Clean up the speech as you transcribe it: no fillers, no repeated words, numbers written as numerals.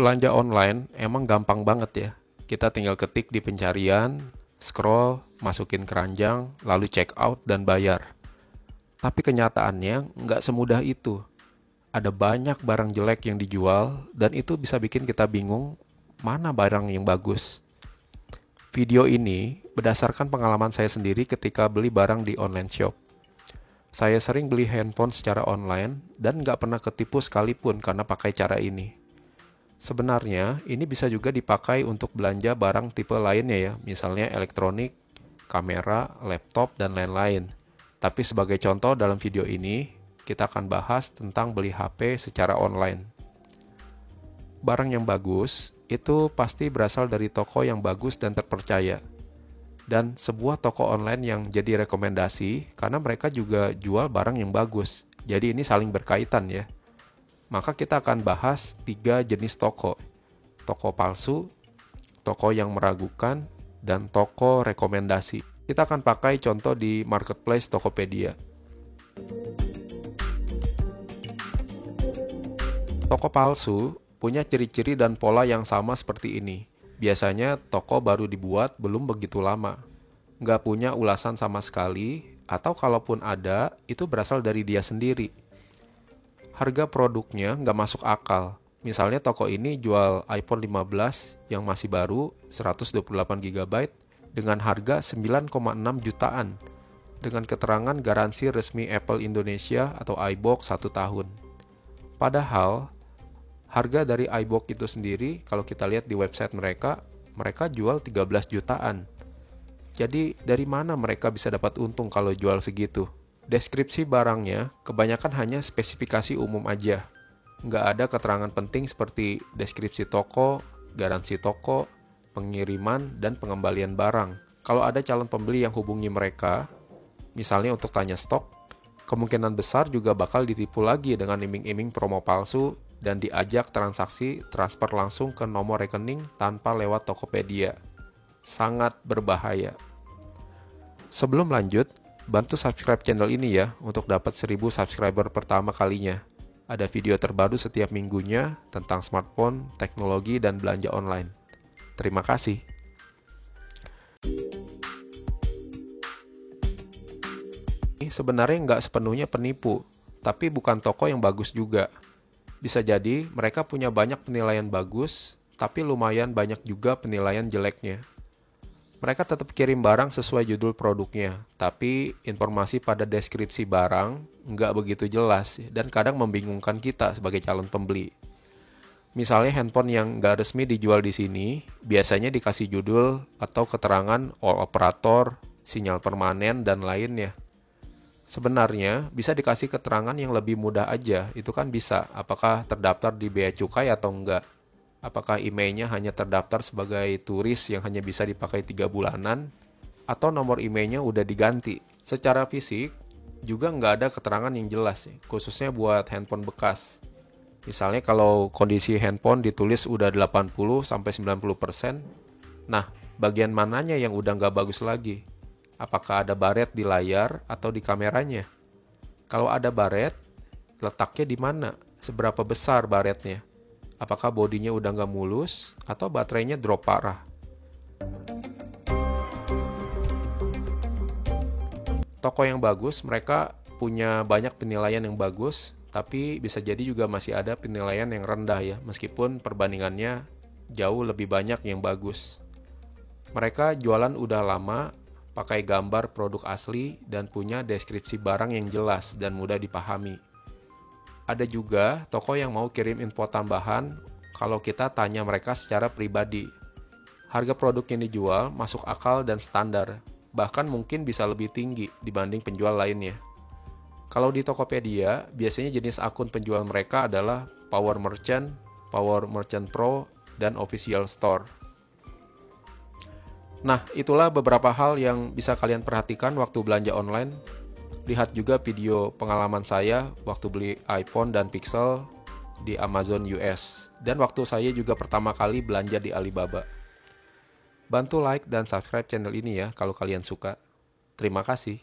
Belanja online emang gampang banget ya. Kita tinggal ketik di pencarian, scroll, masukin keranjang, lalu check out dan bayar. Tapi kenyataannya nggak semudah itu. Ada banyak barang jelek yang dijual dan itu bisa bikin kita bingung mana barang yang bagus. Video ini berdasarkan pengalaman saya sendiri ketika beli barang di online shop. Saya sering beli handphone secara online dan nggak pernah ketipu sekalipun karena pakai cara ini. Sebenarnya, ini bisa juga dipakai untuk belanja barang tipe lainnya ya, misalnya elektronik, kamera, laptop, dan lain-lain. Tapi sebagai contoh dalam video ini, kita akan bahas tentang beli HP secara online. Barang yang bagus, itu pasti berasal dari toko yang bagus dan terpercaya. Dan sebuah toko online yang jadi rekomendasi, karena mereka juga jual barang yang bagus. Jadi ini saling berkaitan ya. Maka kita akan bahas 3 jenis toko. Toko palsu, toko yang meragukan, dan toko rekomendasi. Kita akan pakai contoh di marketplace Tokopedia. Toko palsu punya ciri-ciri dan pola yang sama seperti ini. Biasanya toko baru dibuat belum begitu lama. Nggak punya ulasan sama sekali, atau kalaupun ada, itu berasal dari dia sendiri. Harga produknya nggak masuk akal. Misalnya toko ini jual iPhone 15 yang masih baru 128 GB dengan harga 9,6 jutaan dengan keterangan garansi resmi Apple Indonesia atau iBox 1 tahun. Padahal harga dari iBox itu sendiri kalau kita lihat di website mereka jual 13 jutaan. Jadi dari mana mereka bisa dapat untung kalau jual segitu? Deskripsi barangnya kebanyakan hanya spesifikasi umum aja. Nggak ada keterangan penting seperti deskripsi toko, garansi toko, pengiriman, dan pengembalian barang. Kalau ada calon pembeli yang hubungi mereka, misalnya untuk tanya stok, kemungkinan besar juga bakal ditipu lagi dengan iming-iming promo palsu dan diajak transaksi transfer langsung ke nomor rekening tanpa lewat Tokopedia. Sangat berbahaya. Sebelum lanjut, bantu subscribe channel ini ya untuk dapat 1000 subscriber pertama kalinya. Ada video terbaru setiap minggunya tentang smartphone, teknologi, dan belanja online. Terima kasih. Ini sebenarnya nggak sepenuhnya penipu, tapi bukan toko yang bagus juga. Bisa jadi mereka punya banyak penilaian bagus, tapi lumayan banyak juga penilaian jeleknya. Mereka tetap kirim barang sesuai judul produknya, tapi informasi pada deskripsi barang nggak begitu jelas dan kadang membingungkan kita sebagai calon pembeli. Misalnya handphone yang nggak resmi dijual di sini, biasanya dikasih judul atau keterangan all operator, sinyal permanen, dan lainnya. Sebenarnya bisa dikasih keterangan yang lebih mudah aja, itu kan bisa, apakah terdaftar di Bea Cukai atau enggak. Apakah emailnya hanya terdaftar sebagai turis yang hanya bisa dipakai 3 bulanan, atau nomor emailnya udah diganti. Secara fisik, juga nggak ada keterangan yang jelas, khususnya buat handphone bekas. Misalnya kalau kondisi handphone ditulis udah 80-90%, nah bagian mananya yang udah nggak bagus lagi? Apakah ada baret di layar atau di kameranya? Kalau ada baret, letaknya di mana? Seberapa besar baretnya? Apakah bodinya udah nggak mulus atau baterainya drop parah? Toko yang bagus, mereka punya banyak penilaian yang bagus, tapi bisa jadi juga masih ada penilaian yang rendah ya, meskipun perbandingannya jauh lebih banyak yang bagus. Mereka jualan udah lama, pakai gambar produk asli, dan punya deskripsi barang yang jelas dan mudah dipahami. Ada juga toko yang mau kirim info tambahan kalau kita tanya mereka secara pribadi. Harga produk yang dijual masuk akal dan standar, bahkan mungkin bisa lebih tinggi dibanding penjual lainnya. Kalau di Tokopedia, biasanya jenis akun penjual mereka adalah Power Merchant Pro, dan Official Store. Nah, itulah beberapa hal yang bisa kalian perhatikan waktu belanja online. Lihat juga video pengalaman saya waktu beli iPhone dan Pixel di Amazon US. Dan waktu saya juga pertama kali belanja di Alibaba. Bantu like dan subscribe channel ini ya kalau kalian suka. Terima kasih.